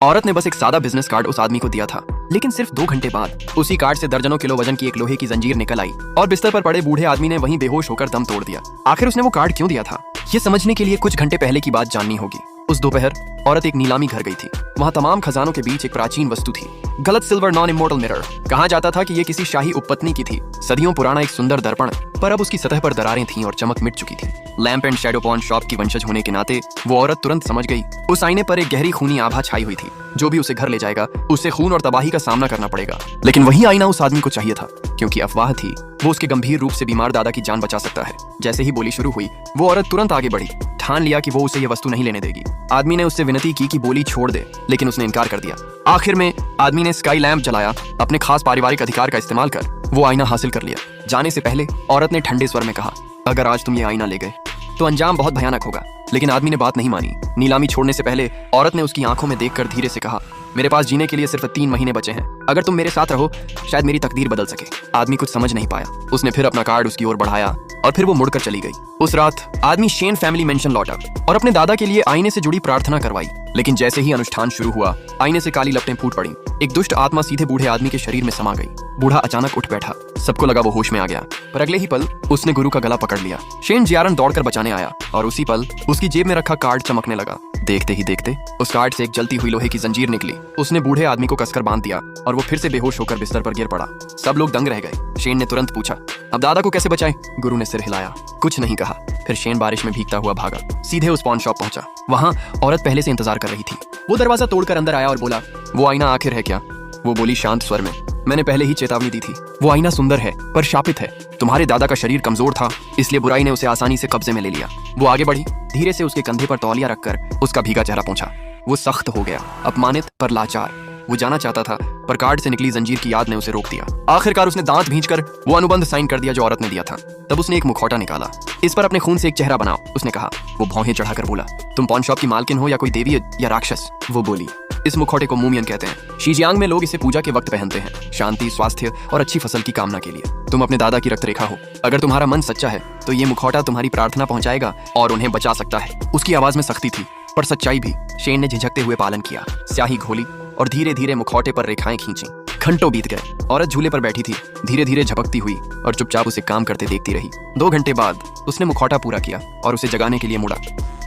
औरत ने बस एक सादा बिजनेस कार्ड उस आदमी को दिया था, लेकिन सिर्फ 2 घंटे बाद उसी कार्ड से दर्जनों किलो वजन की एक लोहे की जंजीर निकल आई और बिस्तर पर पड़े बूढ़े आदमी ने वहीं बेहोश होकर दम तोड़ दिया। आखिर उसने वो कार्ड क्यों दिया था, ये समझने के लिए कुछ घंटे पहले की बात जाननी होगी। उस दोपहर औरत एक नीलामी घर गई थी। वहाँ तमाम खजानों के बीच एक प्राचीन वस्तु थी, गलत सिल्वर नॉन इमोर्टल मिरर। कहा जाता था कि ये किसी शाही उपपत्नी की थी, सदियों पुराना एक सुंदर दर्पण, पर अब उसकी सतह पर दरारें थीं और चमक मिट चुकी थी। Lamp and shadow pawn shop की वंशज होने के नाते वो औरत तुरंत समझ गई उस आईने पर एक गहरी खूनी आभा छाई हुई थी। जो भी उसे घर ले जाएगा उसे खून और तबाही का सामना करना पड़ेगा। लेकिन वही आईना उस आदमी को चाहिए था, क्योंकि अफवाह थी वो उसके गंभीर रूप से बीमार दादा की जान बचा सकता है। जैसे ही बोली शुरू हुई, वो औरत तुरंत आगे बढ़ी, ठान लिया कि वो उसे ये वस्तु नहीं लेने देगी। आदमी ने उससे विनती की कि बोली छोड़ दे, लेकिन उसने इनकार कर दिया। आखिर में आदमी ने स्काई लैंप जलाया। अपने खास पारिवारिक अधिकार का इस्तेमाल कर वो आईना हासिल कर लिया। जाने से पहले औरत ने ठंडे स्वर में कहा, अगर आज तुम ये आईना ले गए तो अंजाम बहुत भयानक होगा। लेकिन आदमी ने बात नहीं मानी। नीलामी छोड़ने से पहले औरत ने उसकी आंखों में देखकर धीरे से कहा, मेरे पास जीने के लिए सिर्फ 3 महीने बचे हैं। अगर तुम मेरे साथ रहो, शायद मेरी तकदीर बदल सके। आदमी कुछ समझ नहीं पाया। उसने फिर अपना कार्ड उसकी ओर बढ़ाया और फिर वो मुड़कर चली गई। उस रात आदमी शेन फैमिली मेंशन लौटा और अपने दादा के लिए आईने से जुड़ी प्रार्थना करवाई। लेकिन जैसे ही अनुष्ठान शुरू हुआ, आईने से काली लपटें फूट पड़ी। एक दुष्ट आत्मा सीधे बूढ़े आदमी के शरीर में समा गई। बूढ़ा अचानक उठ बैठा। सबको लगा वो होश में आ गया, पर अगले ही पल उसने गुरु का गला पकड़ लिया। शेन जियारन दौड़कर बचाने आया और उसी पल उसकी जेब में रखा कार्ड चमकने लगा। देखते ही देखते उस कार्ड से एक जलती हुई लोहे की जंजीर निकली। उसने बूढ़े आदमी को कसकर बांध दिया और वो फिर से बेहोश होकर बिस्तर पर गिर पड़ा। सब लोग दंग रह गए। शेन ने तुरंत पूछा, अब दादा को कैसे बचाएं? गुरु ने सिर हिलाया, कुछ नहीं कहा। फिर शेन बारिश में भीगता हुआ भागा, सीधे उस पॉन शॉप पहुंचा। वहां औरत पहले से इंतजार कर रही थी। वो दरवाजा तोड़कर अंदर आया और बोला, वो आईना आखिर है क्या? वो बोली शांत स्वर में, मैंने पहले ही चेतावनी दी थी। वो आईना सुंदर है पर शापित है। तुम्हारे दादा का शरीर कमजोर था, इसलिए बुराई ने उसे आसानी से कब्जे में ले लिया। वो आगे बढ़ी, धीरे से उसके कंधे पर तौलिया रखकर उसका भीगा चेहरा पोंछा। वो सख्त हो गया, अपमानित पर लाचार। वो जाना चाहता था, पर कार्ड से निकली जंजीर की याद ने उसे रोक दिया। आखिरकार उसने दांत भींचकर वो अनुबंध साइन कर दिया जो औरत ने दिया था। तब उसने एक मुखौटा निकाला। इस पर अपने खून से एक चेहरा बनाओ, उसने कहा। वो भौहें चढ़ाकर बोला, तुम पॉन शॉप की मालकिन हो या कोई देवी या राक्षस? वो बोली, इस मुखौटे को मूमियन कहते हैं। शीजियांग में लोग इसे पूजा के वक्त पहनते हैं, शांति, स्वास्थ्य और अच्छी फसल की कामना के लिए। तुम अपने दादा की रक्त रेखा हो। अगर तुम्हारा मन सच्चा है तो ये मुखौटा तुम्हारी प्रार्थना पहुंचाएगा और उन्हें बचा सकता है। उसकी आवाज में सख्ती थी पर सच्चाई भी। शेन ने झिझकते हुए पालन किया। स्याही घोली और धीरे धीरे मुखौटे पर रेखाएं खींची। घंटों बीत गए। औरत झूले पर बैठी थी, धीरे धीरे झपकती हुई और चुपचाप उसे काम करते देखती रही। 2 घंटे बाद उसने मुखौटा पूरा किया और उसे जगाने के लिए मुड़ा।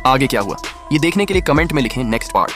आगे क्या हुआ ये देखने के लिए कमेंट में लिखें नेक्स्ट पार्ट।